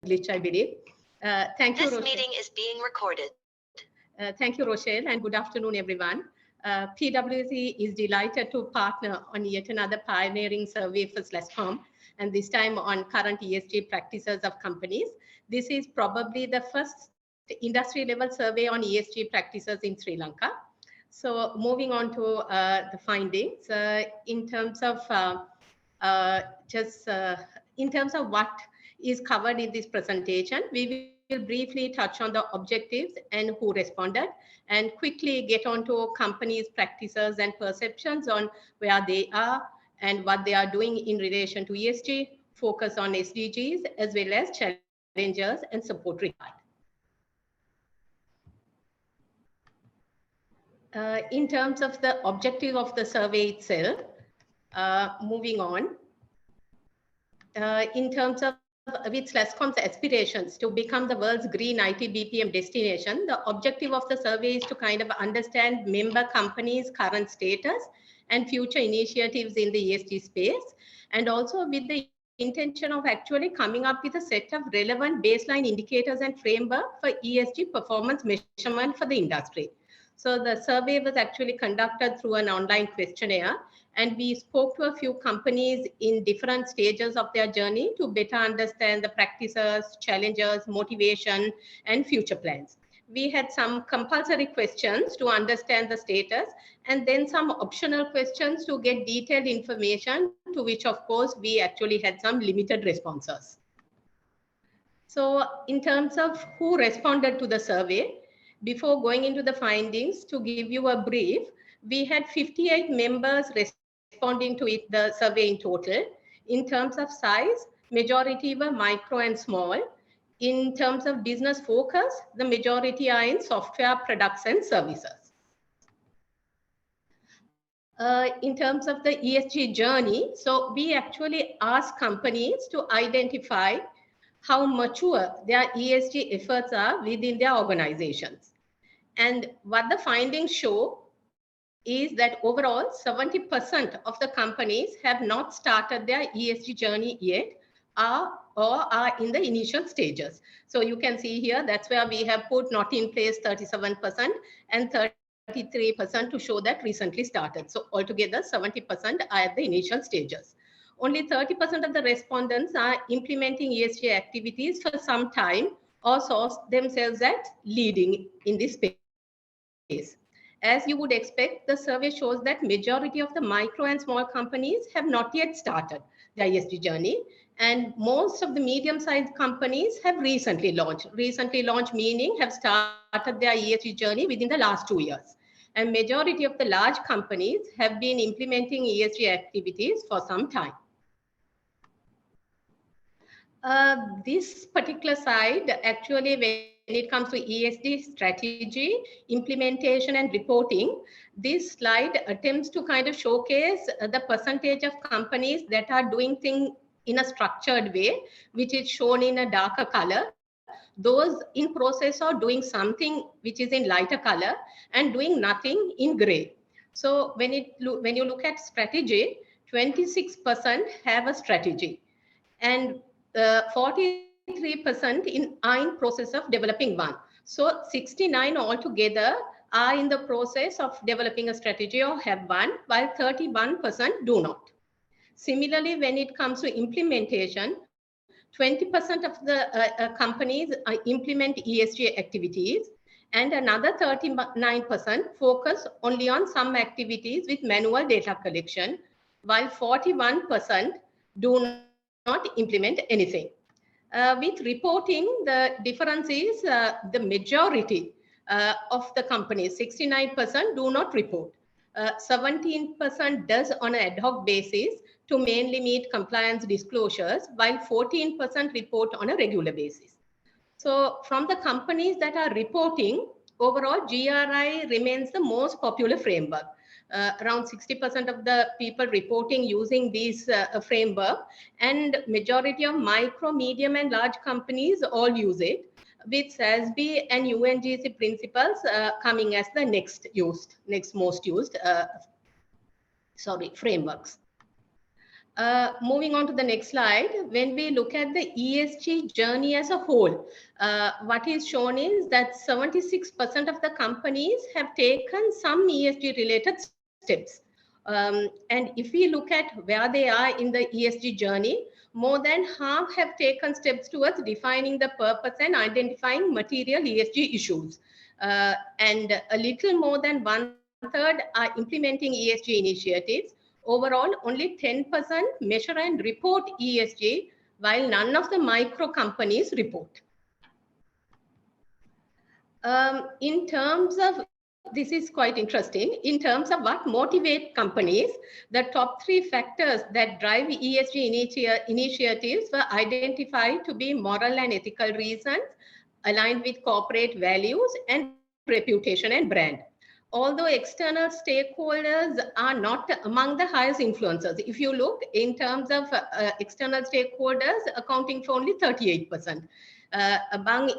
glitch, I believe. Thank you, This Rochelle. meeting is being recorded. Thank you, Rochelle, and good afternoon, everyone. PwC is delighted to partner on yet another pioneering survey for SLASSCOM, and this time on current ESG practices of companies. This is probably the first industry-level survey on ESG practices in Sri Lanka. So moving on to the findings, in terms of what is covered in this presentation, we will briefly touch on the objectives and who responded, and quickly get on to companies' practices and perceptions on where they are and what they are doing in relation to ESG, focus on SDGs, as well as challenges and support required. In terms of the objective of the survey itself, moving on, in terms of with SLASSCOM's aspirations to become the world's green IT BPM destination, the objective of the survey is to kind of understand member companies' current status and future initiatives in the ESG space, and also with the intention of actually coming up with a set of relevant baseline indicators and framework for ESG performance measurement for the industry. So the survey was actually conducted through an online questionnaire, and we spoke to a few companies in different stages of their journey to better understand the practices, challenges, motivation, and future plans. We had some compulsory questions to understand the status, and then some optional questions to get detailed information, to which, of course, we actually had some limited responses. So in terms of who responded to the survey, before going into the findings, to give you a brief, we had 58 members responding to the survey in total. In terms of size, majority were micro and small. In terms of business focus, the majority are in software products and services. In terms of the ESG journey, so we actually asked companies to identify how mature their ESG efforts are within their organizations. And what the findings show is that overall 70% of the companies have not started their ESG journey yet, or are in the initial stages. So you can see here, that's where we have put not in place 37% and 33% to show that recently started. So altogether 70% are at the initial stages. Only 30% of the respondents are implementing ESG activities for some time or saw themselves as leading in this space. As you would expect, the survey shows that majority of the micro and small companies have not yet started their ESG journey, and most of the medium-sized companies have recently launched. Recently launched meaning have started their ESG journey within the last 2 years. And majority of the large companies have been implementing ESG activities for some time. This particular slide, actually, when it comes to ESG strategy, implementation, and reporting, this slide attempts to kind of showcase the percentage of companies that are doing things in a structured way, which is shown in a darker color. Those in process or doing something which is in lighter color, and doing nothing in gray. So when you look at strategy, 26% have a strategy, and 43% are in process of developing one. So 69 altogether are in the process of developing a strategy or have one, while 31% do not. Similarly, when it comes to implementation, 20% of the companies implement ESG activities, and another 39% focus only on some activities with manual data collection, while 41% do not implement anything. With reporting, the difference is the majority of the companies, 69%, do not report. 17% does on an ad hoc basis to mainly meet compliance disclosures, while 14% report on a regular basis. So from the companies that are reporting, overall GRI remains the most popular framework. Around 60% of the people reporting using this framework, and majority of micro, medium, and large companies all use it, with SASB and UNGC principles coming as the next most used frameworks. Moving on to the next slide, when we look at the ESG journey as a whole, what is shown is that 76% of the companies have taken some ESG related steps. And if we look at where they are in the ESG journey, more than half have taken steps towards defining the purpose and identifying material ESG issues. And a little more than 1/3 are implementing ESG initiatives. Overall, only 10% measure and report ESG, while none of the micro companies report. In terms of, this is quite interesting, in terms of what motivate companies, the top 3 factors that drive ESG initiatives were identified to be moral and ethical reasons, aligned with corporate values, and reputation and brand. Although external stakeholders are not among the highest influencers. If you look in terms of external stakeholders accounting for only 38%. Among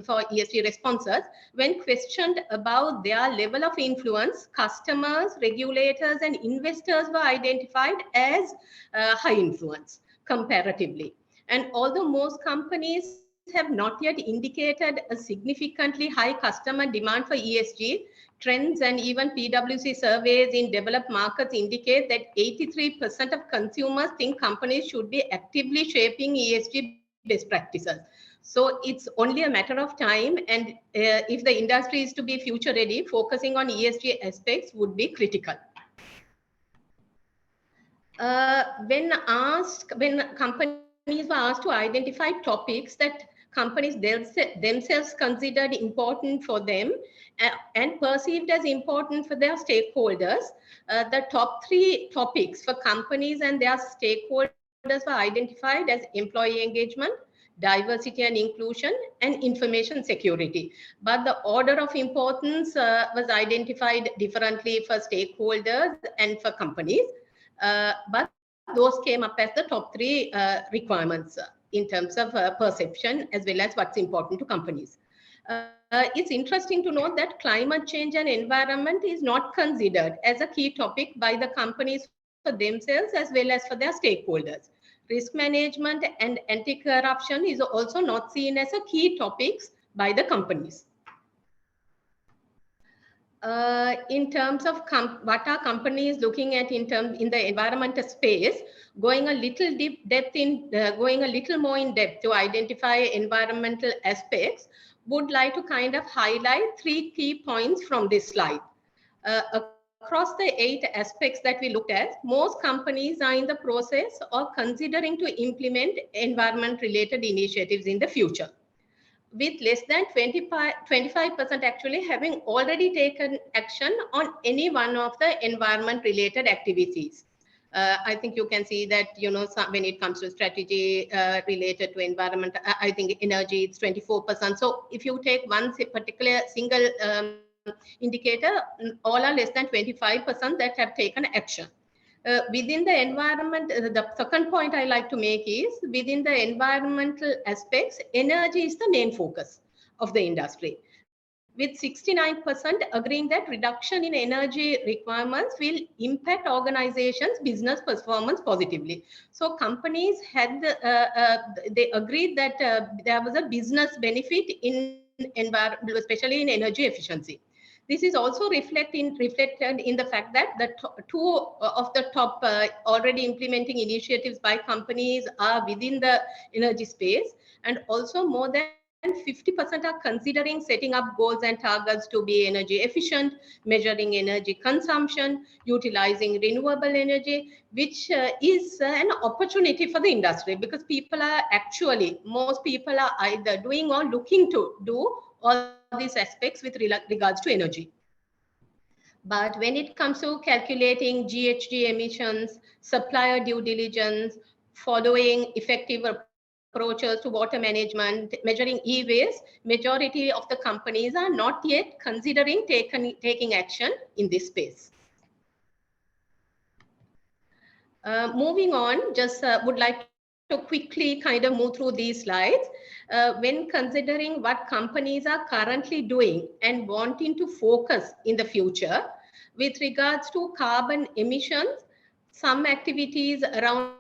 for ESG responses, when questioned about their level of influence, customers, regulators, and investors were identified as high influence comparatively. And although most companies have not yet indicated a significantly high customer demand for ESG, trends and even PwC surveys in developed markets indicate that 83% of consumers think companies should be actively shaping ESG best practices. So it's only a matter of time, and if the industry is to be future ready, focusing on ESG aspects would be critical. When companies were asked to identify topics that companies themselves considered important for them and perceived as important for their stakeholders, the top 3 topics for companies and their stakeholders were identified as employee engagement, diversity and inclusion, and information security. But the order of importance was identified differently for stakeholders and for companies. But those came up as the top 3 requirements in terms of perception as well as what's important to companies. It's interesting to note that climate change and environment is not considered as a key topic by the companies for themselves as well as for their stakeholders. Risk management and anti-corruption is also not seen as a key topics by the companies. In terms of what are companies looking at in the environmental space, going a little more in depth to identify environmental aspects, would like to kind of highlight 3 key points from this slide. Across the 8 aspects that we looked at, most companies are in the process or considering to implement environment-related initiatives in the future, with less than 25% actually having already taken action on any one of the environment-related activities. I think you can see that, when it comes to strategy related to environment, I think energy, it's 24%. So if you take one particular single indicator, all are less than 25% that have taken action. Within the environment, the second point I like to make is, within the environmental aspects, energy is the main focus of the industry, with 69% agreeing that reduction in energy requirements will impact organizations' business performance positively. So companies had, they agreed that there was a business benefit in especially in energy efficiency. This is also reflected in the fact that the 2 of the top already implementing initiatives by companies are within the energy space, and also more than 50% are considering setting up goals and targets to be energy efficient, measuring energy consumption, utilizing renewable energy, which is an opportunity for the industry, because most people are either doing or looking to do all these aspects with regards to energy. But when it comes to calculating GHG emissions, supplier due diligence, following effective approaches to water management, measuring e-waste, majority of the companies are not yet considering taking action in this space. Moving on, just would like to quickly kind of move through these slides. When considering what companies are currently doing and wanting to focus in the future with regards to carbon emissions, Some activities around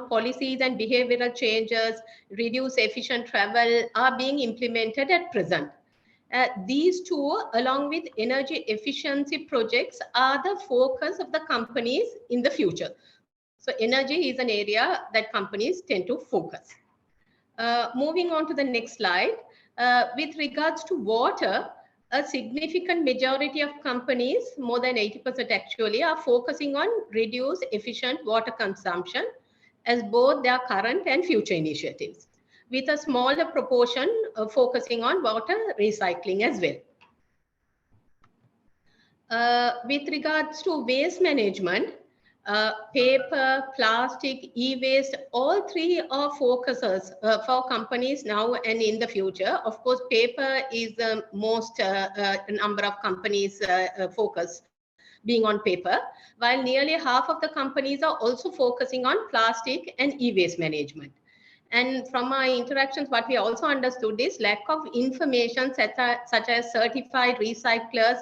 policies and behavioral changes, reduce efficient travel are being implemented at present. These two, along with energy efficiency projects, are the focus of the companies in the future. So energy is an area that companies tend to focus. Moving on to the next slide. With regards to water, a significant majority of companies, more than 80% actually, are focusing on reduce efficient water consumption as both their current and future initiatives, with a smaller proportion focusing on water recycling as well. With regards to waste management, paper, plastic, e-waste, all three are focuses for companies now and in the future. Of course, paper is the most number of companies focus being on paper, while nearly half of the companies are also focusing on plastic and e-waste management. And from our interactions, what we also understood is lack of information such as certified recyclers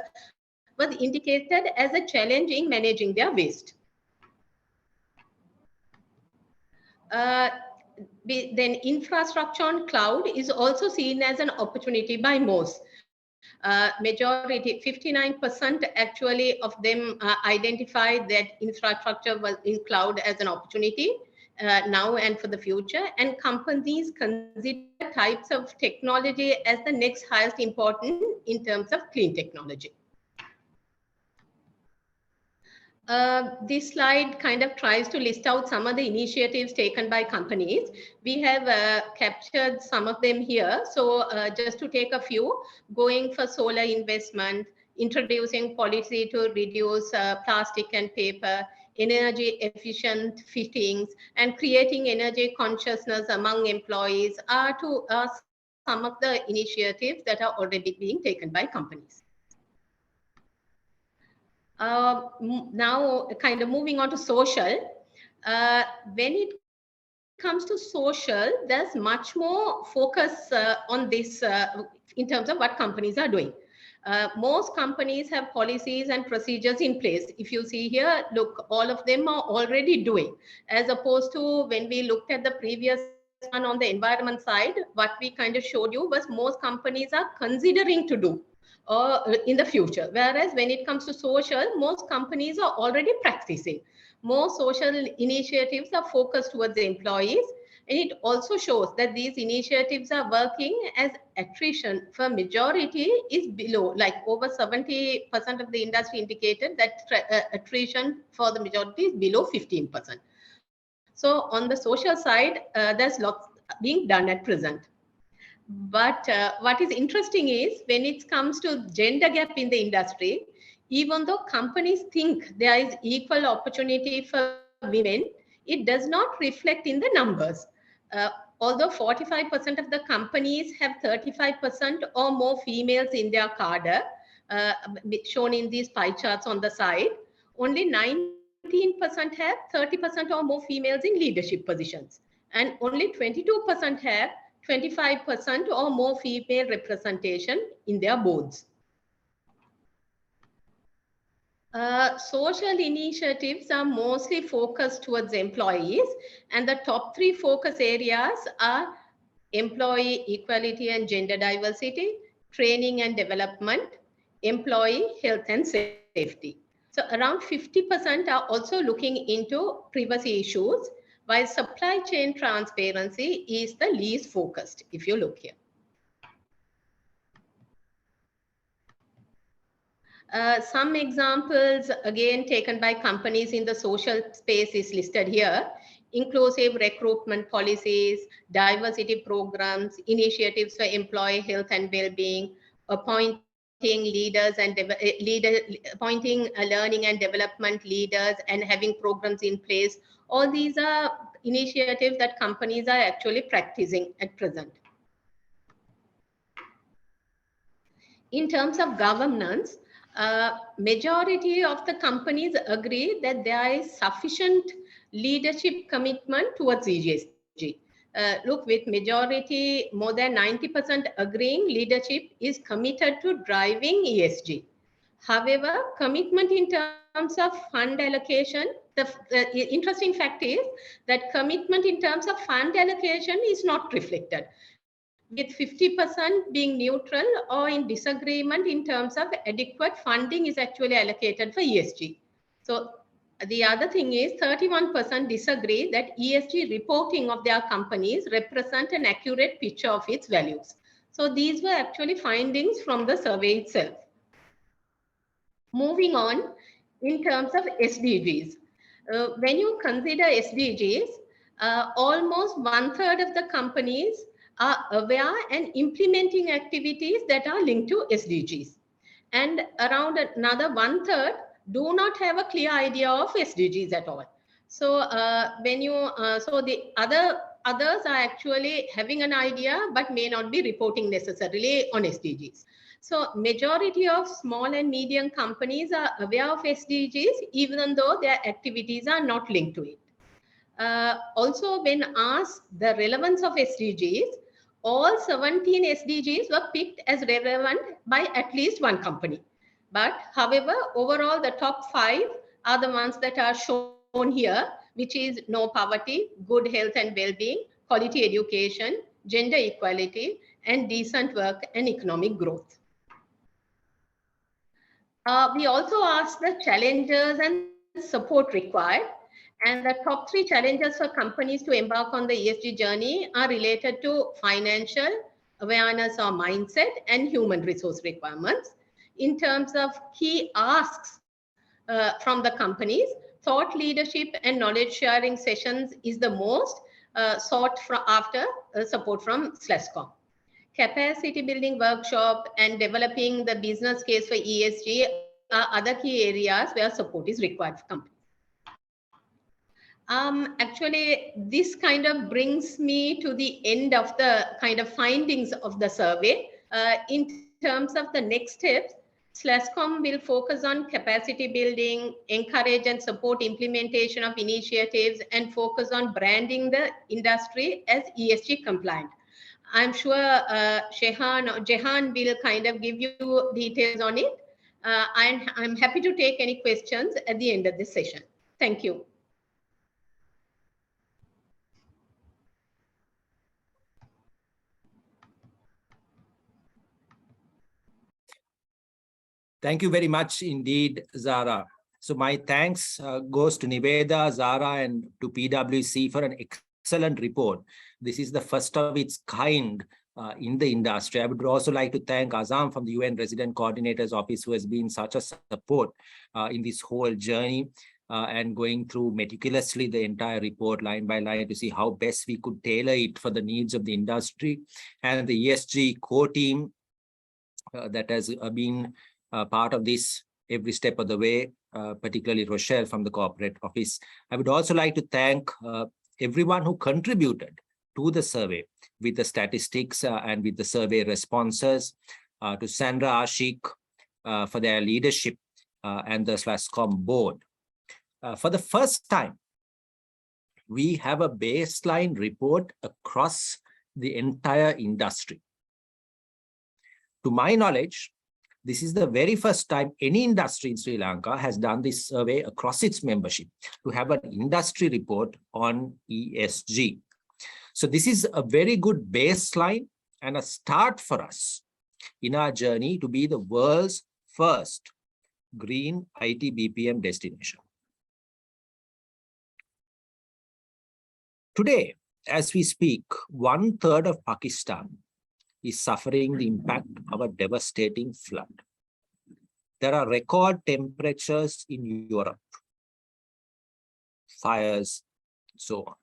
was indicated as a challenge in managing their waste. Then infrastructure on cloud is also seen as an opportunity by most. Majority, 59% actually of them identified that infrastructure was in cloud as an opportunity now and for the future. And companies consider types of technology as the next highest important in terms of clean technology. This slide kind of tries to list out some of the initiatives taken by companies. We have captured some of them here. So just to take a few, going for solar investment, introducing policy to reduce plastic and paper, energy efficient fittings, and creating energy consciousness among employees are some of the initiatives that are already being taken by companies. Now kind of moving on to social. When it comes to social, there's much more focus on this in terms of what companies are doing. Most companies have policies and procedures in place. If you see here, look, all of them are already doing, as opposed to when we looked at the previous one on the environment side, what we kind of showed you was most companies are considering to do or in the future. Whereas when it comes to social, most companies are already practicing. More social initiatives are focused towards the employees. And it also shows that these initiatives are working as attrition for majority is below, like over 70% of the industry indicated that attrition for the majority is below 15%. So on the social side, there's lots being done at present. But what is interesting is when it comes to gender gap in the industry, even though companies think there is equal opportunity for women, it does not reflect in the numbers. Although 45% of the companies have 35% or more females in their cadre, shown in these pie charts on the side, only 19% have 30% or more females in leadership positions, and only 22% have 25% or more female representation in their boards. Social initiatives are mostly focused towards employees, and the top three focus areas are employee equality and gender diversity, training and development, employee health and safety. So around 50% are also looking into privacy issues, while supply chain transparency is the least focused, if you look here. Some examples, again, taken by companies in the social space is listed here. Inclusive recruitment policies, diversity programs, initiatives for employee health and well-being, appointing leaders and appointing learning and development leaders and having programs in place. All these are initiatives that companies are actually practicing at present. In terms of governance, majority of the companies agree that there is sufficient leadership commitment towards ESG. Look, with majority, more than 90% agreeing leadership is committed to driving ESG. However, commitment in terms of fund allocation, the interesting fact is that commitment in terms of fund allocation is not reflected, with 50% being neutral or in disagreement in terms of adequate funding is actually allocated for ESG. So the other thing is 31% disagree that ESG reporting of their companies represent an accurate picture of its values. So these were actually findings from the survey itself. Moving on, in terms of SDGs, when you consider SDGs, almost 1/3 of the companies are aware and implementing activities that are linked to SDGs. And around another 1/3 do not have a clear idea of SDGs at all. So so the others are actually having an idea, but may not be reporting necessarily on SDGs. So majority of small and medium companies are aware of SDGs, even though their activities are not linked to it. Also, when asked the relevance of SDGs, all 17 SDGs were picked as relevant by at least one company. But however, overall, the top 5 are the ones that are shown here, which is no poverty, good health and well-being, quality education, gender equality, and decent work and economic growth. We also asked the challenges and support required. And the top 3 challenges for companies to embark on the ESG journey are related to financial, awareness or mindset, and human resource requirements. In terms of key asks from the companies, thought leadership and knowledge sharing sessions is the most sought after support from SLASSCOM. Capacity building workshop and developing the business case for ESG are other key areas where support is required for companies. Actually, this kind of brings me to the end of the kind of findings of the survey. In terms of the next steps, SLASSCOM will focus on capacity building, encourage and support implementation of initiatives, and focus on branding the industry as ESG compliant. I'm sure Jehan will kind of give you details on it. I'm happy to take any questions at the end of this session. Thank you. Thank you very much indeed, Zara. So my thanks goes to Niveda, Zara, and to PwC for an excellent report. This is the first of its kind in the industry. I would also like to thank Azam from the UN Resident Coordinator's Office, who has been such a support in this whole journey and going through meticulously the entire report line by line to see how best we could tailor it for the needs of the industry. And the ESG core team that has been part of this every step of the way, particularly Rochelle from the corporate office. I would also like to thank everyone who contributed to the survey with the statistics and with the survey responses, to Sandra Ashik for their leadership and the SLASSCOM board. For the first time, we have a baseline report across the entire industry. To my knowledge, this is the very first time any industry in Sri Lanka has done this survey across its membership to have an industry report on ESG. So this is a very good baseline and a start for us in our journey to be the world's first green IT BPM destination. Today, as we speak, 1/3 of Pakistan is suffering the impact of a devastating flood. There are record temperatures in Europe, fires, so on.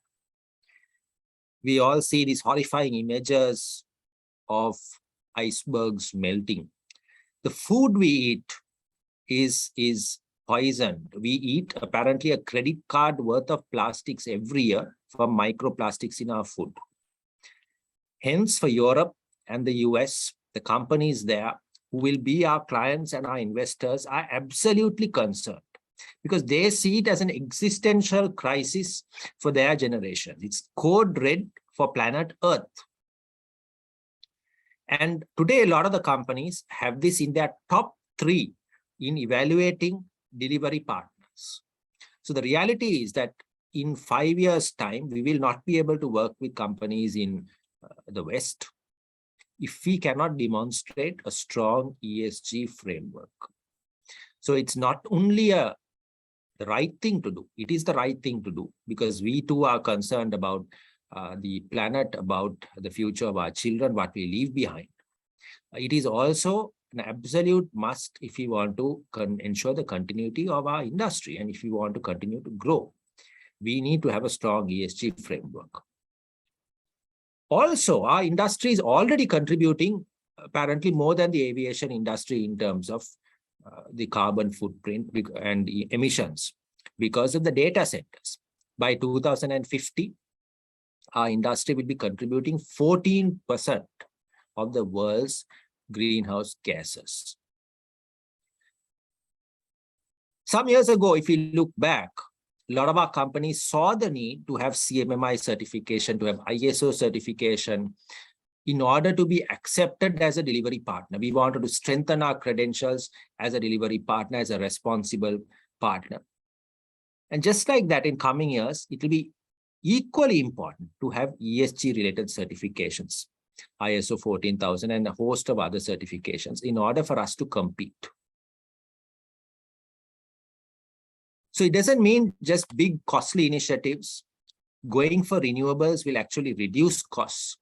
We all see these horrifying images of icebergs melting. The food we eat is poisoned. We eat apparently a credit card worth of plastics every year from microplastics in our food. Hence, for Europe and the US, the companies there who will be our clients and our investors are absolutely concerned because they see it as an existential crisis for their generation. It's code red for planet Earth. And today, a lot of the companies have this in their top 3 in evaluating delivery partners. So the reality is that in 5 years' time, we will not be able to work with companies in the West if we cannot demonstrate a strong ESG framework. So it's not only the right thing to do, it is the right thing to do, because we too are concerned about the planet, about the future of our children, what we leave behind. It is also an absolute must if we want to ensure the continuity of our industry, and if we want to continue to grow, we need to have a strong ESG framework. Also, our industry is already contributing apparently more than the aviation industry in terms of the carbon footprint and emissions because of the data centers. By 2050, our industry will be contributing 14% of the world's greenhouse gases. Some years ago, if we look back, a lot of our companies saw the need to have CMMI certification, to have ISO certification in order to be accepted as a delivery partner. We wanted to strengthen our credentials as a delivery partner, as a responsible partner. And just like that, in coming years, it will be equally important to have ESG related certifications, ISO 14000 and a host of other certifications in order for us to compete. So it doesn't mean just big costly initiatives. Going for renewables will actually reduce costs.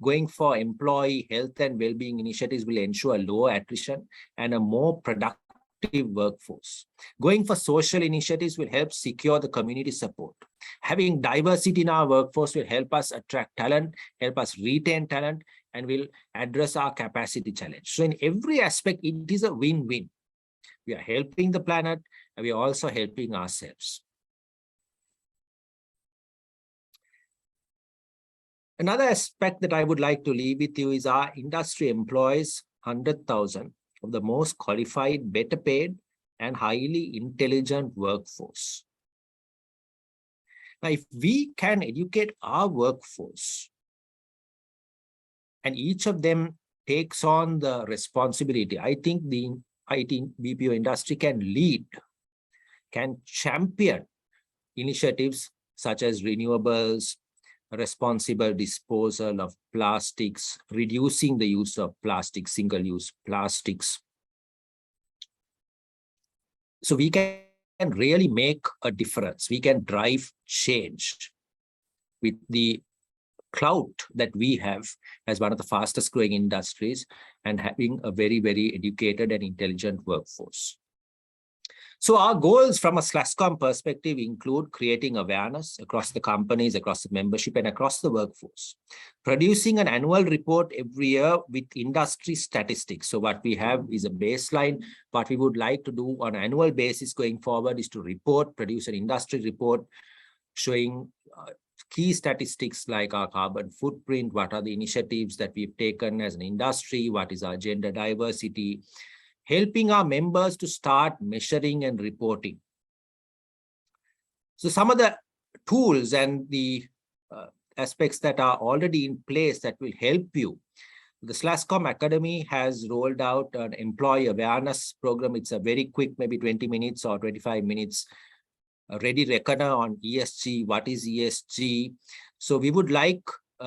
Going for employee health and well-being initiatives will ensure lower attrition and a more productive workforce. Going for social initiatives will help secure the community support. Having diversity in our workforce will help us attract talent, help us retain talent, and will address our capacity challenge. So in every aspect, it is a win-win. We are helping the planet, and we are also helping ourselves. Another aspect that I would like to leave with you is our industry employs 100,000 of the most qualified, better paid, and highly intelligent workforce. Now, if we can educate our workforce, and each of them takes on the responsibility, I think the IT BPO industry can lead, can champion initiatives such as renewables, responsible disposal of plastics, reducing the use of plastic, single-use plastics. So we can really make a difference. We can drive change with the clout that we have as one of the fastest growing industries and having a very, very educated and intelligent workforce. So our goals from a SLASSCOM perspective include creating awareness across the companies, across the membership, and across the workforce. Producing an annual report every year with industry statistics. So what we have is a baseline. What we would like to do on an annual basis going forward is to produce an industry report showing key statistics like our carbon footprint, what are the initiatives that we've taken as an industry, what is our gender diversity, helping our members to start measuring and reporting. So some of the tools and the aspects that are already in place that will help you. The SLASSCOM Academy has rolled out an employee awareness program. It's a very quick, maybe 20 minutes or 25 minutes, a ready reckoner on ESG. What is ESG? So we would like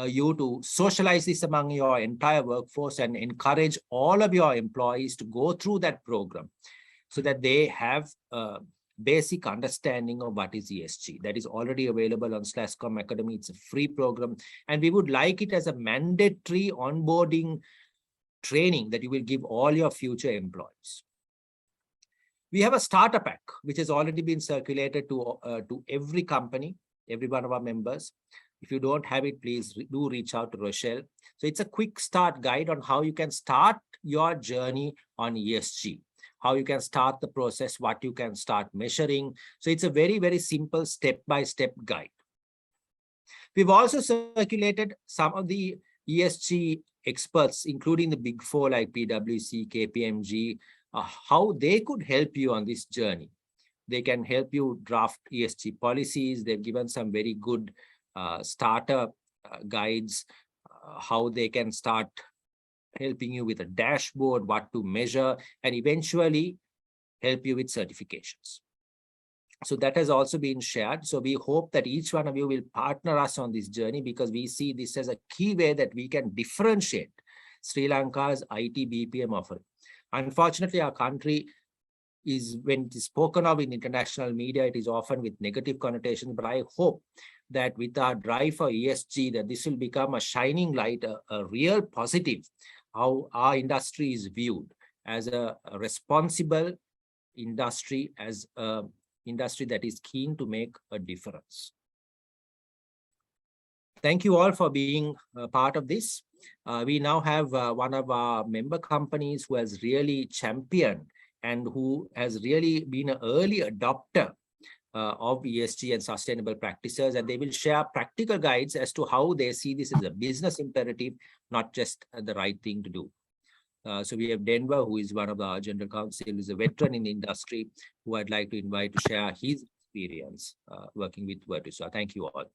you to socialize this among your entire workforce and encourage all of your employees to go through that program so that they have a basic understanding of what is ESG. That is already available on SLASSCOM Academy. It's a free program, and we would like it as a mandatory onboarding training that you will give all your future employees. We have a starter pack, which has already been circulated to every company, every one of our members. If you don't have it, please do reach out to Rochelle. So it's a quick start guide on how you can start your journey on ESG, how you can start the process, what you can start measuring. So it's a very, very simple step-by-step guide. We've also circulated some of the ESG experts, including the big four like PwC, KPMG, how they could help you on this journey. They can help you draft ESG policies. They've given some very good starter guides, how they can start helping you with a dashboard, what to measure, and eventually help you with certifications. So that has also been shared. So we hope that each one of you will partner us on this journey, because we see this as a key way that we can differentiate Sri Lanka's IT BPM offering. Unfortunately, our country is, when it is spoken of in international media, it is often with negative connotations. But I hope that with our drive for ESG, that this will become a shining light, a real positive, how our industry is viewed as a responsible industry, as a industry that is keen to make a difference. Thank you all for being a part of this. We now have one of our member companies who has really championed and who has really been an early adopter of ESG and sustainable practices, and they will share practical guides as to how they see this as a business imperative, not just the right thing to do. So we have Denver, who is one of our general counsel, who is a veteran in the industry, who I'd like to invite to share his experience working with Virtusa. Thank you all.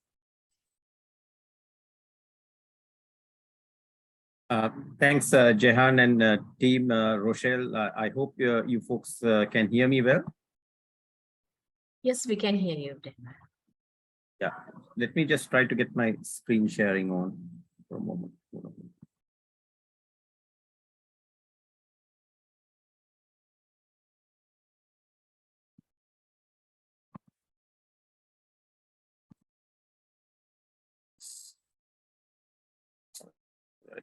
Thanks, Jehan and team Rochelle. I hope you folks can hear me well. Yes, we can hear you, Denver. Yeah, let me just try to get my screen sharing on for a moment. Right.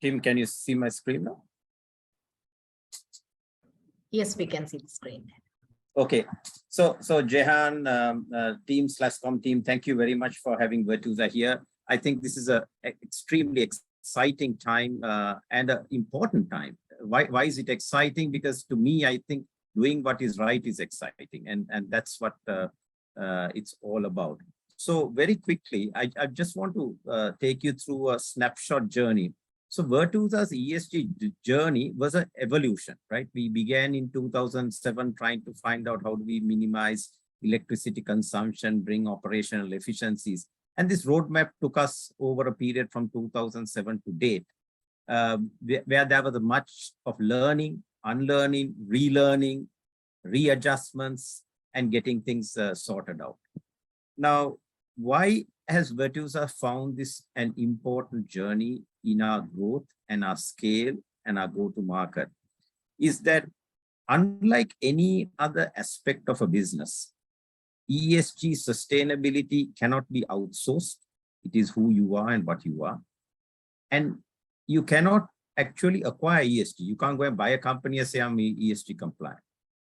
Tim, can you see my screen now? Yes, we can see the screen. Okay, so Jehan, team SLASSCOM team, thank you very much for having Virtusa here. I think this is a extremely exciting time and an important time. Why is it exciting? Because to me, I think doing what is right is exciting, and that's what it's all about. So very quickly, I just want to take you through a snapshot journey. So Virtusa's ESG journey was an evolution, right? We began in 2007 trying to find out how do we minimize electricity consumption, bring operational efficiencies. And this roadmap took us over a period from 2007 to date, where there was much of learning, unlearning, relearning, readjustments, and getting things sorted out. Now, why has Virtusa found this an important journey in our growth and our scale and our go-to-market? Is that unlike any other aspect of a business, ESG sustainability cannot be outsourced. It is who you are and what you are. And you cannot actually acquire ESG. You can't go and buy a company and say, I'm ESG compliant.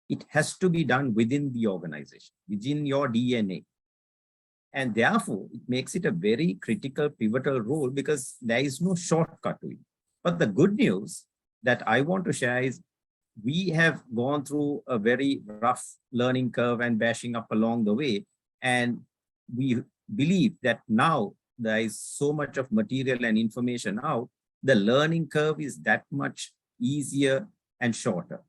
It has to be done within the organization, within your DNA. And therefore, it makes it a very critical, pivotal role because there is no shortcut to it. But the good news that I want to share is we have gone through a very rough learning curve and bashing up along the way. And we believe that now there is so much of material and information out, the learning curve is that much easier and shorter.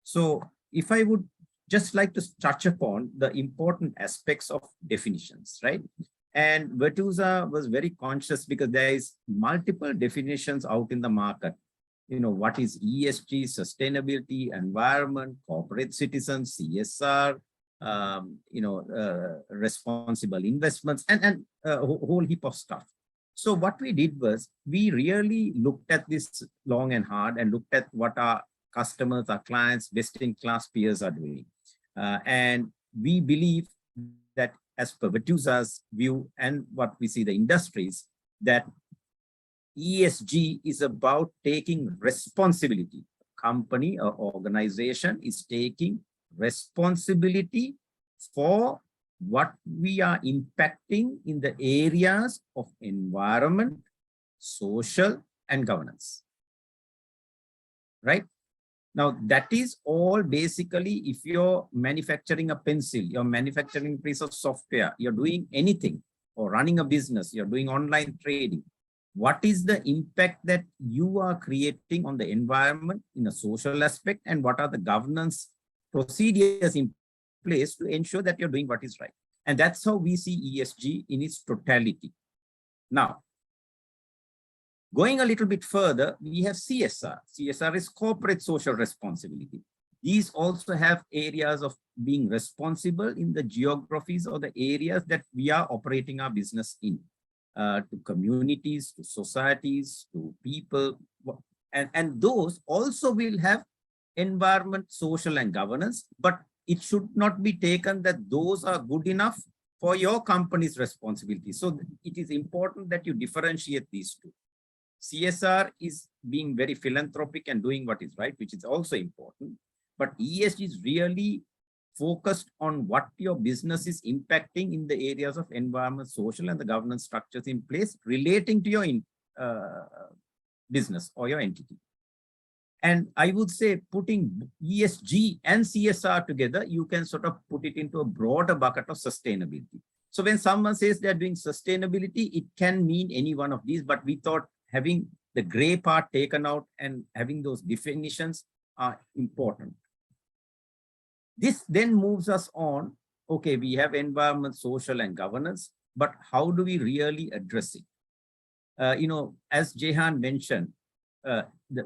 So if I would just like to touch upon the important aspects of definitions, right? And Virtusa was very conscious because there is multiple definitions out in the market. You know, what is ESG, sustainability, environment, corporate citizens, CSR, responsible investments, and a whole heap of stuff. So what we did was we really looked at this long and hard and looked at what our customers, our clients, best-in-class peers are doing. And we believe that as per Virtusa's view and what we see the industries, that ESG is about taking responsibility. Company or organization is taking responsibility for what we are impacting in the areas of environment, social, and governance. Right? Now, that is all basically if you're manufacturing a pencil, you're manufacturing a piece of software, you're doing anything, or running a business, you're doing online trading. What is the impact that you are creating on the environment in a social aspect, and what are the governance procedures in place to ensure that you're doing what is right? And that's how we see ESG in its totality. Now, going a little bit further, we have CSR. CSR is corporate social responsibility. These also have areas of being responsible in the geographies or the areas that we are operating our business in, to communities, to societies, to people. And those also will have environment, social, and governance, but it should not be taken that those are good enough for your company's responsibility. So it is important that you differentiate these two. CSR is being very philanthropic and doing what is right, which is also important. But ESG is really focused on what your business is impacting in the areas of environment, social, and the governance structures in place relating to your business or your entity. And I would say putting ESG and CSR together, you can sort of put it into a broader bucket of sustainability. So when someone says they're doing sustainability, it can mean any one of these, but we thought having the gray part taken out and having those definitions are important. This then moves us on. Okay, we have environment, social, and governance, but how do we really address it? As Jehan mentioned,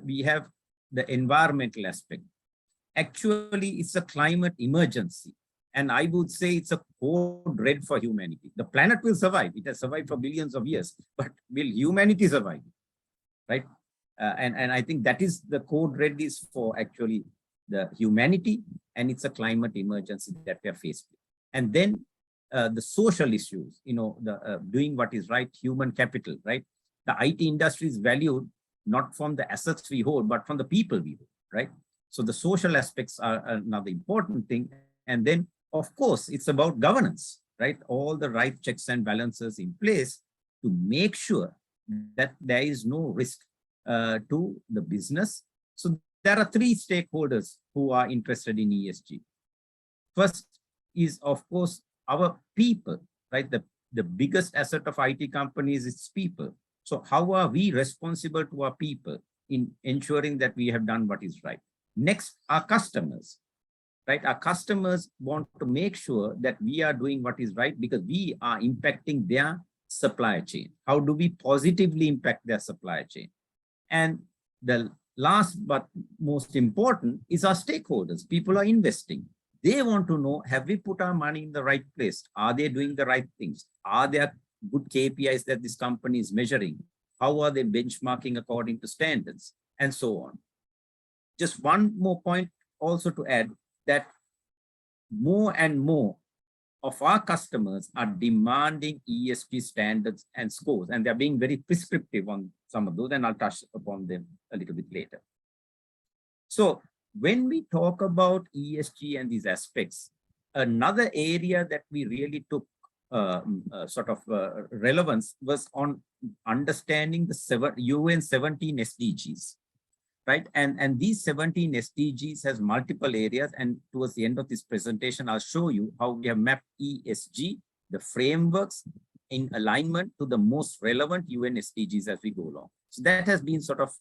we have the environmental aspect. Actually, it's a climate emergency. And I would say it's a code red for humanity. The planet will survive. It has survived for billions of years, but will humanity survive? Right? And I think that is the code red is for actually the humanity, and it's a climate emergency that we are faced with. And then the social issues, doing what is right, human capital, right? The IT industry is valued not from the assets we hold, but from the people we hold, right? So the social aspects are another important thing. And then, of course, it's about governance, right? All the right checks and balances in place to make sure that there is no risk to the business. So there are three stakeholders who are interested in ESG. First is, of course, our people, right? The biggest asset of IT companies is people. So how are we responsible to our people in ensuring that we have done what is right? Next, our customers, right? Our customers want to make sure that we are doing what is right because we are impacting their supply chain. How do we positively impact their supply chain? And the last but most important is our stakeholders. People are investing. They want to know, have we put our money in the right place? Are they doing the right things? Are there good KPIs that this company is measuring? How are they benchmarking according to standards? And so on. Just one more point also to add that more and more of our customers are demanding ESG standards and scores, and they're being very prescriptive on some of those, and I'll touch upon them a little bit later. So when we talk about ESG and these aspects, another area that we really took relevance was on understanding the UN 17 SDGs, right? And these 17 SDGs has multiple areas, and towards the end of this presentation, I'll show you how we have mapped ESG, the frameworks, in alignment to the most relevant UN SDGs as we go along. So that has been sort of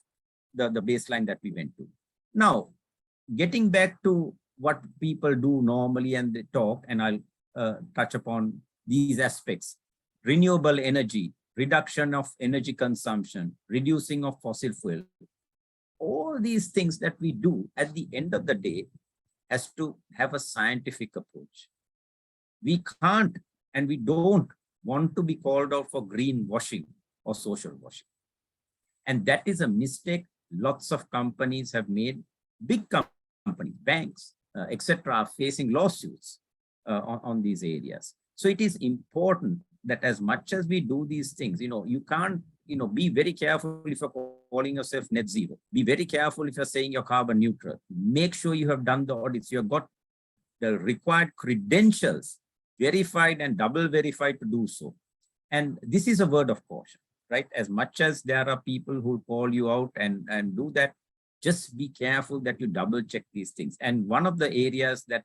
the baseline that we went to. Now, getting back to what people do normally and they talk, and I'll touch upon these aspects: renewable energy, reduction of energy consumption, reducing of fossil fuel. All these things that we do at the end of the day has to have a scientific approach. We can't and we don't want to be called out for greenwashing or social washing. And that is a mistake lots of companies have made. Big companies, banks, etc., are facing lawsuits on these areas. So it is important that as much as we do these things, you can't, be very careful if you're calling yourself net zero. Be very careful if you're saying you're carbon neutral. Make sure you have done the audits. You have got the required credentials verified and double verified to do so. And this is a word of caution, right? As much as there are people who call you out and do that, just be careful that you double check these things. And one of the areas that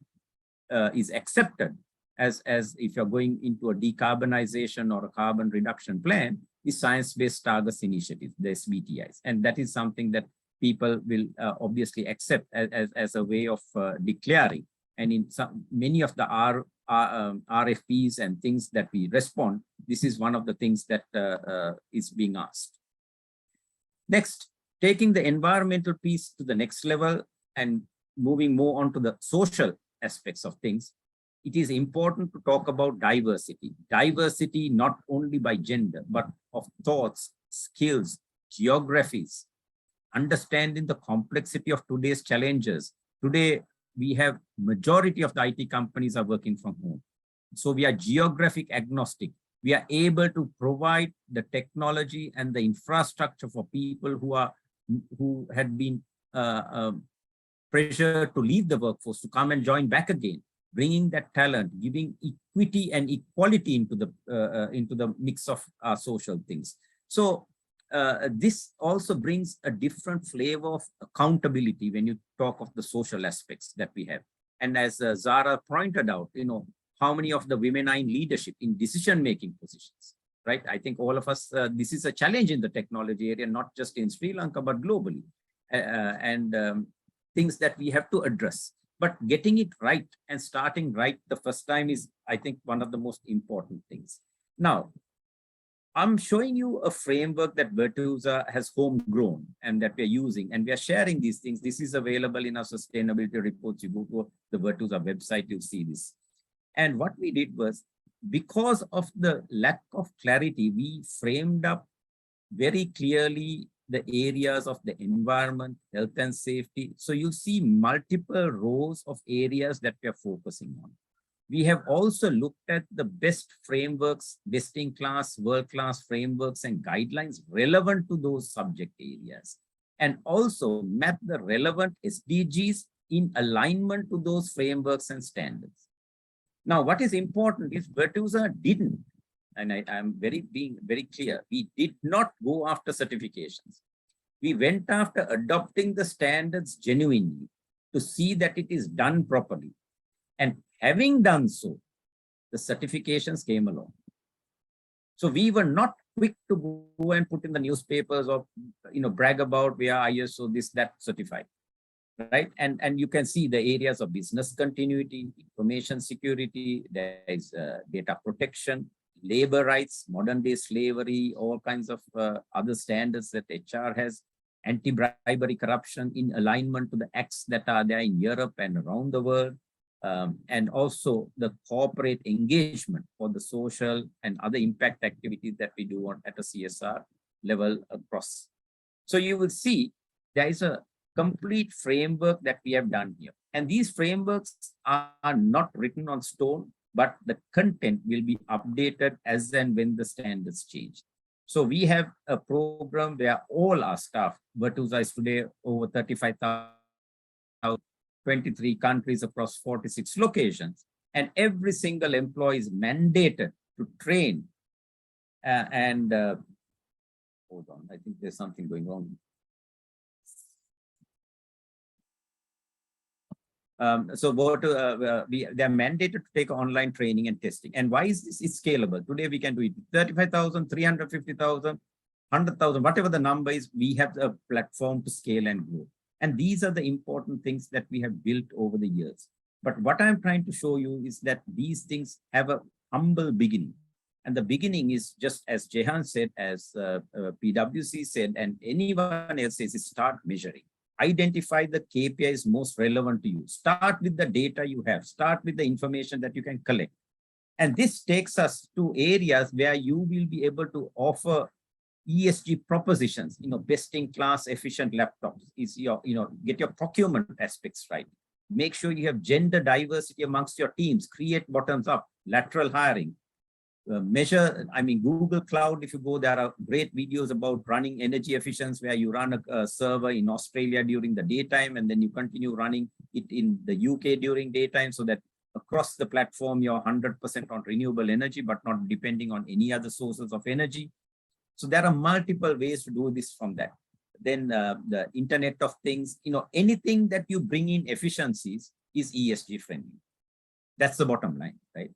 is accepted as if you're going into a decarbonization or a carbon reduction plan is science-based targets initiative, the SBTIs. And that is something that people will obviously accept as a way of declaring. And in many of the RFPs and things that we respond, this is one of the things that is being asked. Next, taking the environmental piece to the next level and moving more on to the social aspects of things, it is important to talk about diversity. Diversity not only by gender, but of thoughts, skills, geographies, understanding the complexity of today's challenges. Today, we have majority of the IT companies are working from home. So we are geographic agnostic. We are able to provide the technology and the infrastructure for people who had been pressured to leave the workforce to come and join back again, bringing that talent, giving equity and equality into the mix of social things. So this also brings a different flavor of accountability when you talk of the social aspects that we have. And as Zara pointed out, how many of the women are in leadership, in decision-making positions, right? I think all of us, this is a challenge in the technology area, not just in Sri Lanka, but globally, and things that we have to address. But getting it right and starting right the first time is, I think, one of the most important things. Now, I'm showing you a framework that Virtusa has homegrown and that we're using, and we are sharing these things. This is available in our sustainability reports. You go to the Virtusa website, you'll see this. And what we did was, because of the lack of clarity, we framed up very clearly the areas of the environment, health and safety. So you see multiple rows of areas that we are focusing on. We have also looked at the best frameworks, best-in-class, world-class frameworks and guidelines relevant to those subject areas, and also map the relevant SDGs in alignment to those frameworks and standards. Now, what is important is Virtusa didn't, and I'm being very clear, we did not go after certifications. We went after adopting the standards genuinely to see that it is done properly. And having done so, the certifications came along. So we were not quick to go and put in the newspapers or brag about we are ISO this, that certified. Right, and you can see the areas of business continuity, information security, there is data protection, labor rights, modern day slavery, all kinds of other standards that HR has, anti-bribery corruption in alignment to the acts that are there in Europe and around the world, and also the corporate engagement for the social and other impact activities that we do at a CSR level across. So you will see there is a complete framework that we have done here. And these frameworks are not written on stone, but the content will be updated as and when the standards change. So we have a program where all our staff, Virtusa is today over 35,000, 23 countries across 46 locations, and every single employee is mandated to train hold on, I think there's something going wrong. So they are mandated to take online training and testing. And why is this? It's scalable. Today we can do it 35,000, 350,000, 100,000, whatever the number is, we have a platform to scale and grow. And these are the important things that we have built over the years. But what I'm trying to show you is that these things have a humble beginning. And the beginning is just as Jehan said, as PwC said, and anyone else says, is start measuring. Identify the KPIs most relevant to you. Start with the data you have. Start with the information that you can collect. And this takes us to areas where you will be able to offer ESG propositions, best-in-class efficient laptops, is your, get your procurement aspects right. Make sure you have gender diversity amongst your teams, create bottoms-up, lateral hiring. Measure, Google Cloud, if you go, there are great videos about running energy efficiency where you run a server in Australia during the daytime and then you continue running it in the UK during daytime, so that across the platform, you're 100% on renewable energy, but not depending on any other sources of energy. So there are multiple ways to do this from that. Then the Internet of Things, anything that you bring in efficiencies is ESG friendly. That's the bottom line, right?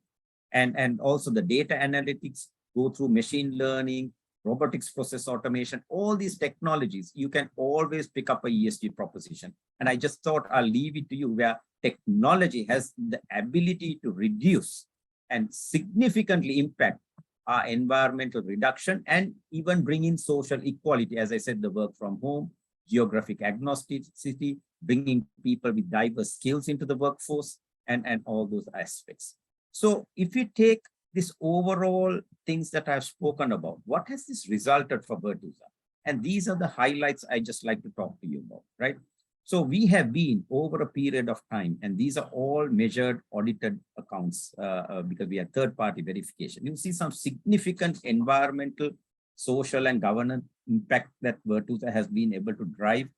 And also the data analytics go through machine learning, robotics process automation, all these technologies, you can always pick up a ESG proposition. And I just thought I'll leave it to you where technology has the ability to reduce and significantly impact our environmental reduction and even bring in social equality. As I said, the work from home, geographic agnosticity, bringing people with diverse skills into the workforce, and all those aspects. So if you take this overall things that I've spoken about, what has this resulted for Virtusa? And these are the highlights I just like to talk to you about, right? So we have been over a period of time, and these are all measured, audited accounts because we have third-party verification. You see some significant environmental, social, and governance impact that Virtusa has been able to drive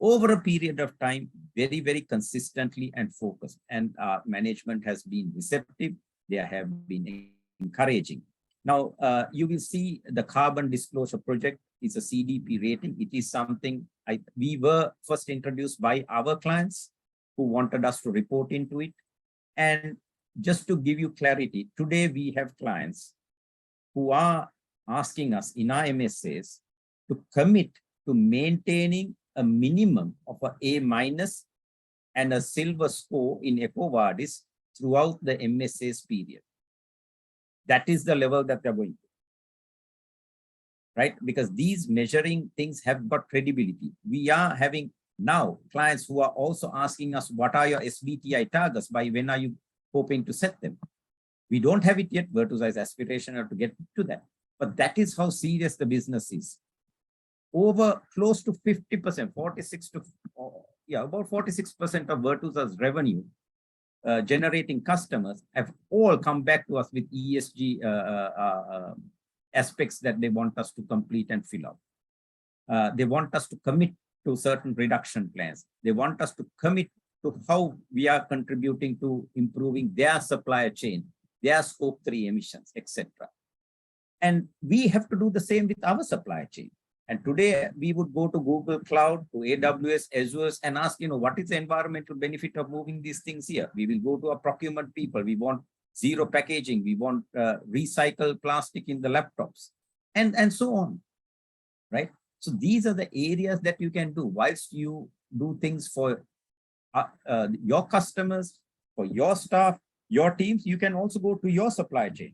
over a period of time, very, very consistently and focused. And our management has been receptive. They have been encouraging. Now, you will see the Carbon Disclosure Project is a CDP rating. It is something we were first introduced by our clients who wanted us to report into it. And just to give you clarity, today we have clients who are asking us in our MSAs to commit to maintaining a minimum of an A- and a silver score in EcoVadis throughout the MSAs period. That is the level that they're going to, right? Because these measuring things have got credibility. We are having now clients who are also asking us, what are your SBTi targets? By when are you hoping to set them? We don't have it yet. Virtusa is aspirational to get to that. But that is how serious the business is. Over close to 50%, about 46% of Virtusa's revenue generating customers have all come back to us with ESG aspects that they want us to complete and fill out. They want us to commit to certain reduction plans. They want us to commit to how we are contributing to improving their supply chain, their scope 3 emissions, etc. And we have to do the same with our supply chain. And today we would go to Google Cloud, to AWS, Azure, and ask, what is the environmental benefit of moving these things here? We will go to our procurement people. We want zero packaging. We want recycled plastic in the laptops, and so on, right? So these are the areas that you can do whilst you do things for your customers, for your staff, your teams. You can also go to your supply chain.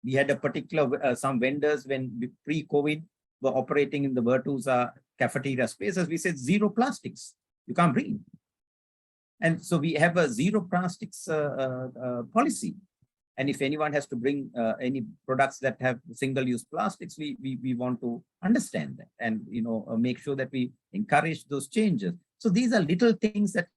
We had a particular, some vendors when pre-COVID were operating in the Virtusa cafeteria spaces. We said zero plastics. You can't bring. And so we have a zero plastics policy. And if anyone has to bring any products that have single-use plastics, we want to understand that and make sure that we encourage those changes. So these are little things that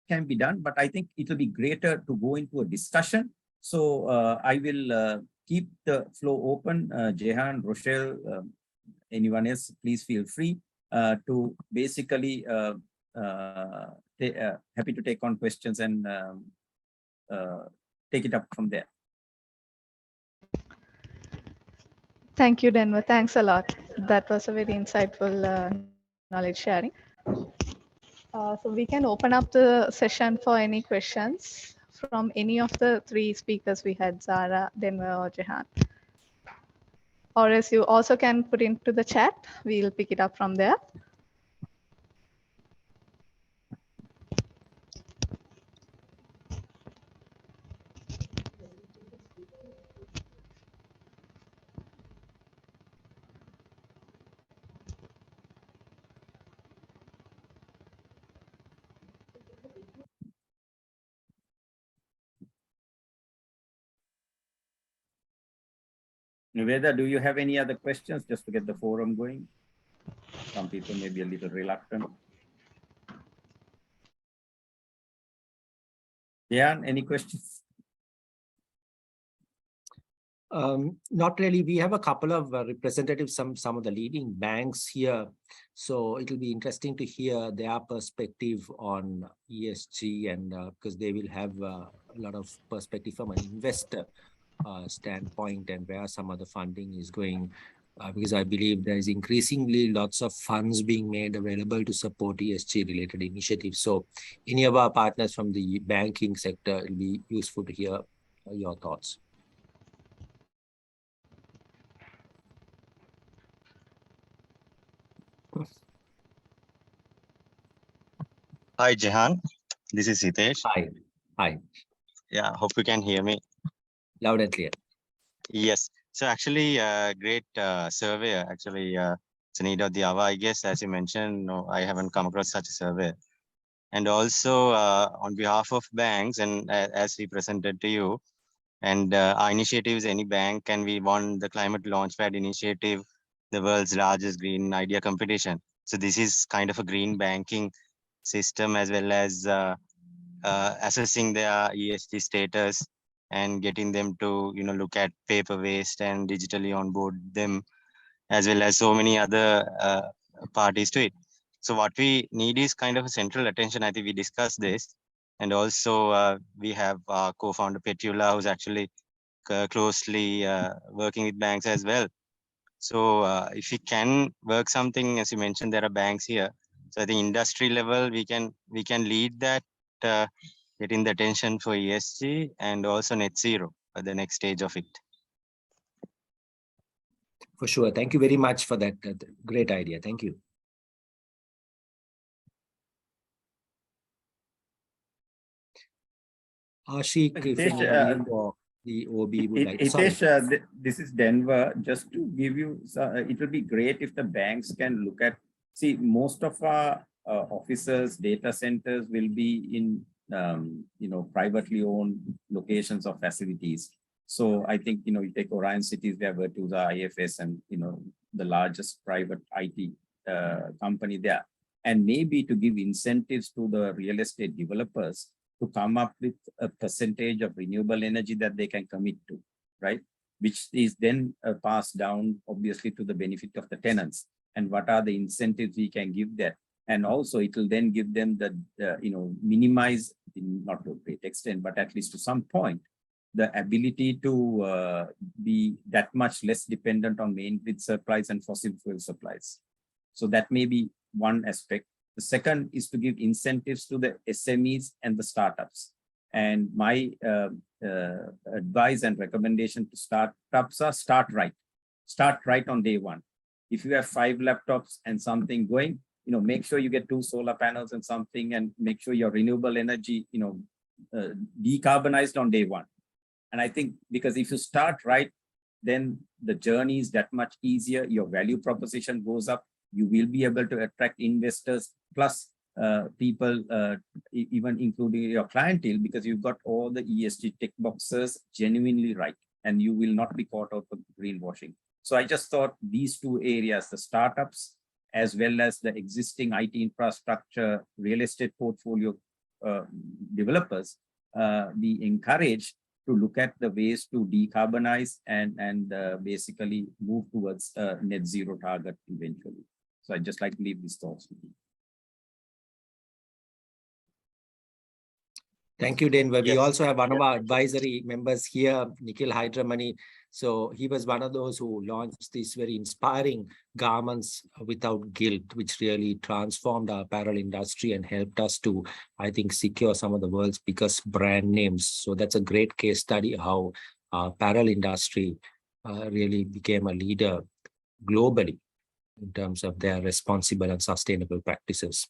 can be done, but I think it will be greater to go into a discussion. So I will keep the floor open. Jehan, Rochelle, anyone else, please feel free to basically happy to take on questions and take it up from there. Thank you, Denver. Thanks a lot. That was a very insightful knowledge sharing. So we can open up the session for any questions from any of the three speakers we had, Zara, Denver, or Jehan. Or else you also can put into the chat. We'll pick it up from there. Niveda, do you have any other questions just to get the forum going? Some people may be a little reluctant. Yeah, any questions? Not really. We have a couple of representatives, some of the leading banks here. So it'll be interesting to hear their perspective on ESG, and because they will have a lot of perspective from an investor standpoint and where some of the funding is going, because I believe there is increasingly lots of funds being made available to support ESG related initiatives. So any of our partners from the banking sector, it'll be useful to hear your thoughts. Hi, Jehan. This is Hitesh. Hi. Hi. Yeah, hope you can hear me. Loud and clear. Yes. So actually, great survey. Actually, it's a need of the hour, I guess, as you mentioned. No, I haven't come across such a survey. And also, on behalf of banks, and as we presented to you, and our initiative is Any Bank, and we won the Climate Launchpad initiative, the world's largest green idea competition. So this is kind of a green banking system, as well as assessing their ESG status and getting them to look at paper waste and digitally onboard them, as well as so many other parties to it. So what we need is kind of a central attention. I think we discussed this, and also we have our co-founder Petula, who's actually closely working with banks as well. So if we can work something, as you mentioned, there are banks here. So at the industry level, we can lead that, getting the attention for ESG and also net zero at the next stage of it. For sure. Thank you very much for that. Great idea. Thank you. Ashik, if Hitesh, or the OB would like to. Hitesh, this is Denver. Just to give you, it will be great if the banks can look at, see, most of our offices, data centers will be in, privately owned locations or facilities. So I think, you take Orion Cities, we have Virtusa, IFS, and, the largest private IT company there. And maybe to give incentives to the real estate developers to come up with a percentage of renewable energy that they can commit to, right? Which is then passed down, obviously, to the benefit of the tenants. And what are the incentives we can give that? And also, it will then give them the, minimize, not to a great extent, but at least to some point, the ability to be that much less dependent on main grid supplies and fossil fuel supplies. So that may be one aspect. The second is to give incentives to the SMEs and the startups. And my advice and recommendation to startups are start right. Start right on day one. If you have 5 laptops and something going, make sure you get 2 solar panels and something, and make sure your renewable energy, decarbonized on day one. And I think because if you start right, then the journey is that much easier. Your value proposition goes up. You will be able to attract investors plus people, even including your clientele, because you've got all the ESG tick boxes genuinely right, and you will not be caught out with greenwashing. So I just thought these 2 areas, the startups, as well as the existing IT infrastructure, real estate portfolio developers, be encouraged to look at the ways to decarbonize and basically move towards a net zero target eventually. So I'd just like to leave these thoughts with you. Thank you, Denver. Yes. We also have one of our advisory members here, Nikhil Hydramani. So he was one of those who launched these very inspiring garments without guilt, which really transformed our apparel industry and helped us to, I think, secure some of the world's biggest brand names. So that's a great case study how our apparel industry really became a leader globally in terms of their responsible and sustainable practices.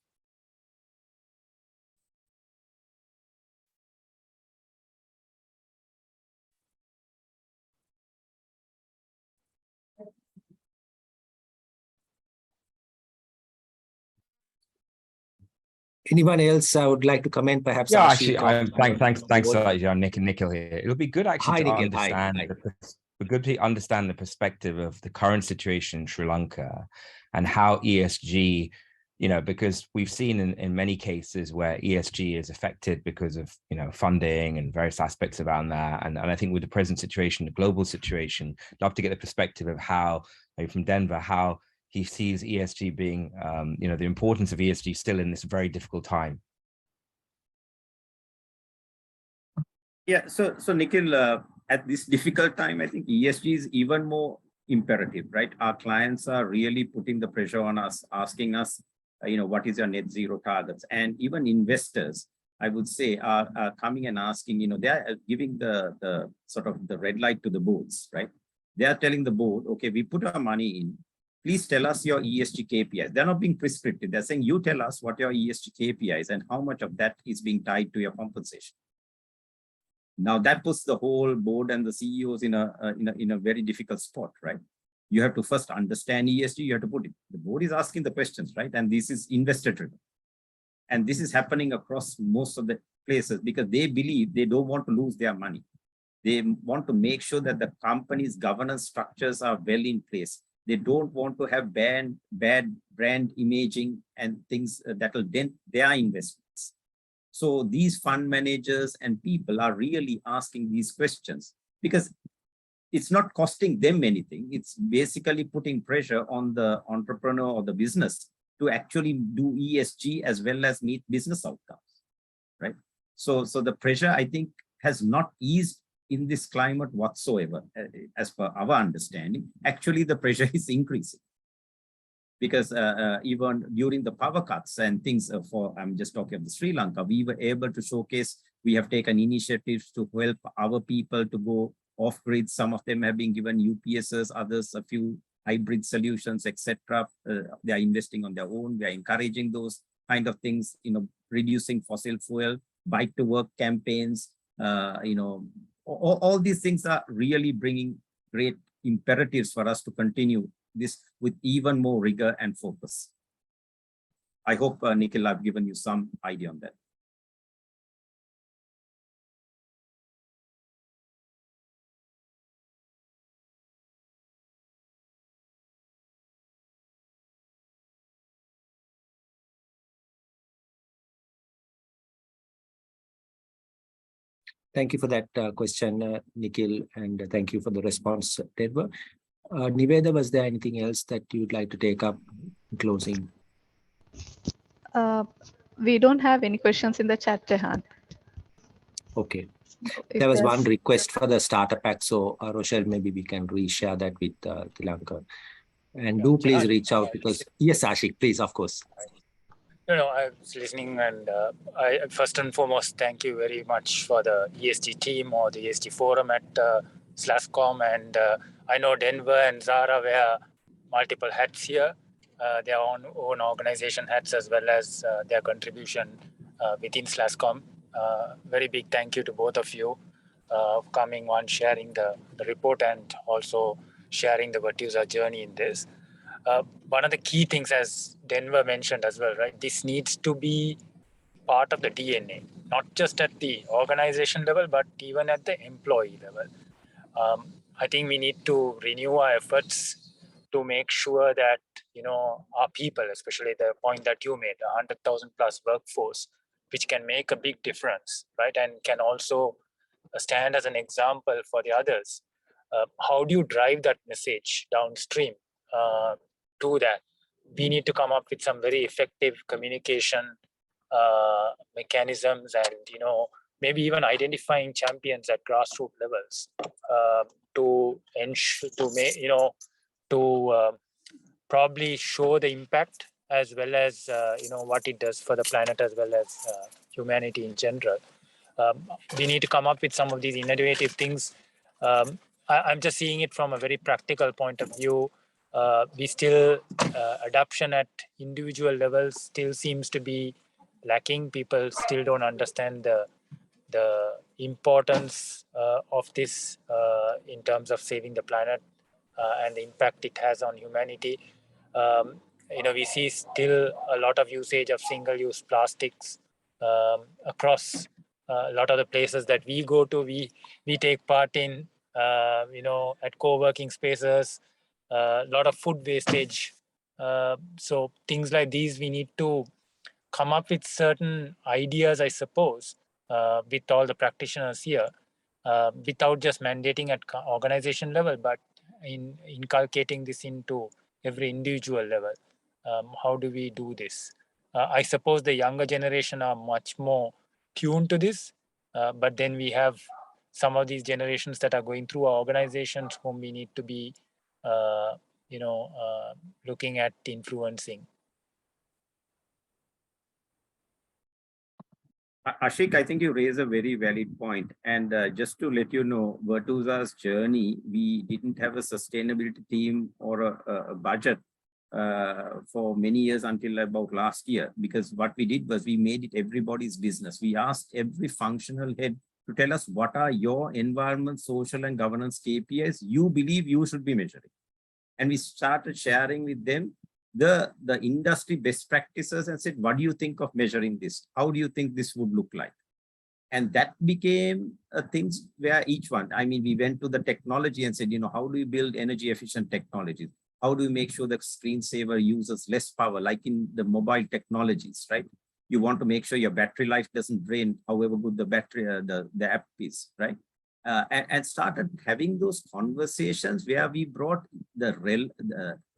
Anyone else would like to comment? Perhaps. Yeah, actually, thanks for that, Nick and Nikhil here. It'll be good actually to understand. Good to understand the perspective of the current situation in Sri Lanka and how ESG, because we've seen in many cases where ESG is affected because of funding and various aspects around that. And I think with the present situation, the global situation, I'd love to get the perspective of how, maybe from Denver, how he sees ESG being, the importance of ESG still in this very difficult time. Yeah, so Nikhil, at this difficult time, I think ESG is even more imperative, right? Our clients are really putting the pressure on us, asking us, what is your net zero targets? And even investors, I would say, are coming and asking, they are giving the sort of the red light to the boards, right? They are telling the board, okay, we put our money in. please tell us your ESG KPIs. They're not being prescriptive. They're saying, you tell us what your ESG KPIs and how much of that is being tied to your compensation. Now that puts the whole board and the CEOs in a very difficult spot, right? You have to first understand ESG, you have to put it. The board is asking the questions, right? And this is investor driven. And this is happening across most of the places because they believe they don't want to lose their money. They want to make sure that the company's governance structures are well in place. They don't want to have bad brand imaging and things that will dent their investments. So these fund managers and people are really asking these questions because it's not costing them anything. It's basically putting pressure on the entrepreneur or the business to actually do ESG as well as meet business outcomes, right? So the pressure, I think, has not eased in this climate whatsoever, as per our understanding. Actually, the pressure is increasing because even during the power cuts and things I'm just talking of the Sri Lanka, we were able to showcase, we have taken initiatives to help our people to go off grid. Some of them have been given UPSs, others a few hybrid solutions, etc. They are investing on their own. We are encouraging those kind of things, reducing fossil fuel, bike to work campaigns, all these things are really bringing great imperatives for us to continue this with even more rigor and focus. I hope, Nikhil, I've given you some idea on that. Thank you for that question, Nikhil, and thank you for the response, Denver. Niveda, was there anything else that you'd like to take up in closing? We don't have any questions in the chat, Jehan. Okay. There was one request for the starter pack, so Rochelle, maybe we can reshare that with Lanka. And do please reach out because, yes, Ashik, please, of course. No, I was listening, and I first and foremost thank you very much for the ESG team or the ESG forum at SLASSCOM, and I know Denver and Zara wear multiple hats here, their own organization hats as well as their contribution within SLASSCOM. Very big thank you to both of you coming on, sharing the report and also sharing the Virtusa journey in this. One of the key things, as Denver mentioned as well, right? This needs to be part of the DNA, not just at the organization level, but even at the employee level. I think we need to renew our efforts to make sure that, our people, especially the point that you made, 100,000 plus workforce, which can make a big difference, right? And can also stand as an example for the others. How do you drive that message downstream to that? We need to come up with some very effective communication mechanisms and, maybe even identifying champions at grassroots levels to ensure, to probably show the impact as well as, what it does for the planet as well as humanity in general. We need to come up with some of these innovative things. I'm just seeing it from a very practical point of view. We still, adoption at individual levels still seems to be lacking. People still don't understand the importance of this in terms of saving the planet and the impact it has on humanity. We see still a lot of usage of single-use plastics across a lot of the places that we go to. We take part in, at co-working spaces, a lot of food wastage. So things like these, we need to come up with certain ideas, I suppose, with all the practitioners here, without just mandating at organization level, but in inculcating this into every individual level. How do we do this? I suppose the younger generation are much more tuned to this, but then we have some of these generations that are going through our organizations whom we need to be, looking at influencing. Ashik, I think you raise a very valid point. And just to let you know, Virtusa's journey, we didn't have a sustainability team or a budget for many years until about last year, because what we did was we made it everybody's business. We asked every functional head to tell us what are your environment, social and governance KPIs you believe you should be measuring. And we started sharing with them the industry best practices and said, what do you think of measuring this? How do you think this would look like? And that became things where each one, I mean, we went to the technology and said, how do you build energy efficient technologies? How do you make sure the screensaver uses less power, like in the mobile technologies, right? You want to make sure your battery life doesn't drain, however good the battery, the app is, right? And started having those conversations where we brought the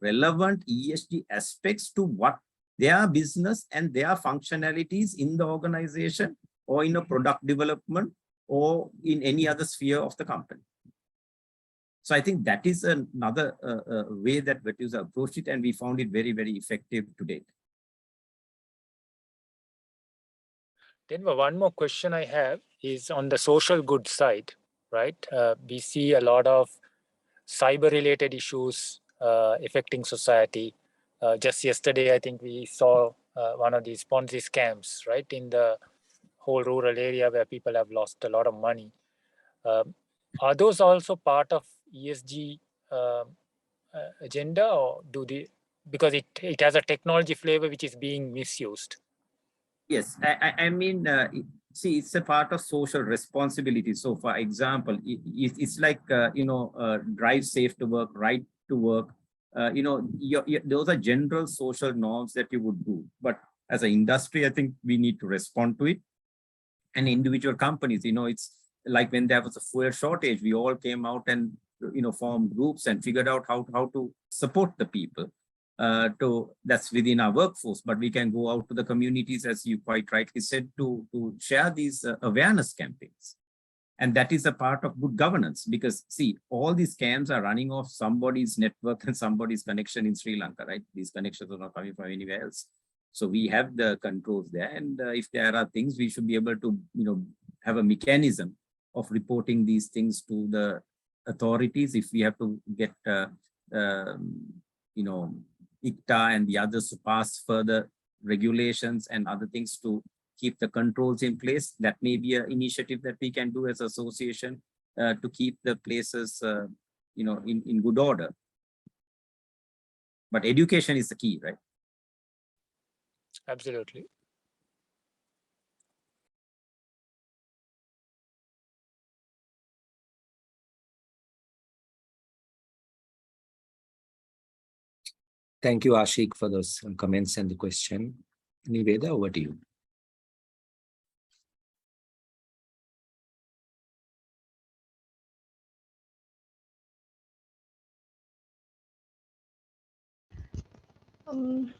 relevant ESG aspects to what their business and their functionalities in the organization or in a product development or in any other sphere of the company. So I think that is another way that Vetusa approached it, and we found it very, very effective to date. Then one more question I have is on the social good side, right? We see a lot of cyber-related issues affecting society. Just yesterday, I think we saw one of these Ponzi scams, right, in the whole rural area where people have lost a lot of money. Are those also part of ESG agenda, or do they, because it has a technology flavor which is being misused? Yes, I mean, see, it's a part of social responsibility. So for example, it's like, drive safe to work, right to work, those are general social norms that you would do. But as an industry, I think we need to respond to it. And individual companies, it's like when there was a fuel shortage, we all came out and, formed groups and figured out how to support the people. That's within our workforce, but we can go out to the communities, as you quite rightly said, to share these awareness campaigns. And that is a part of good governance, because see, all these scams are running off somebody's network and somebody's connection in Sri Lanka, right? These connections are not coming from anywhere else. So we have the controls there. And if there are things, we should be able to, have a mechanism of reporting these things to the authorities. If we have to get, ICTA and the others to pass further regulations and other things to keep the controls in place, that may be an initiative that we can do as an association to keep the places, in good order. But education is the key, right? Absolutely. Thank you, Ashik, for those comments and the question. Niveda, over to you.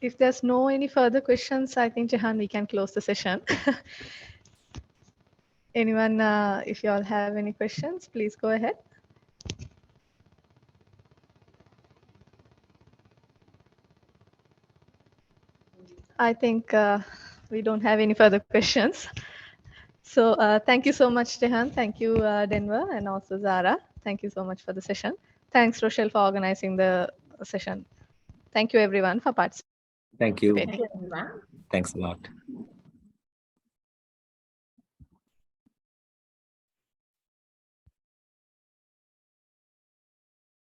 If there's no any further questions, I think, Jehan, we can close the session. Anyone, if you all have any questions, please go ahead. I think we don't have any further questions. So thank you so much, Jehan. Thank you, Denver, and also Zara. Thank you so much for the session. Thanks, Rochelle, for organizing the session. Thank you, everyone, for participating. Thank you. Thank you, everyone. Thanks a lot.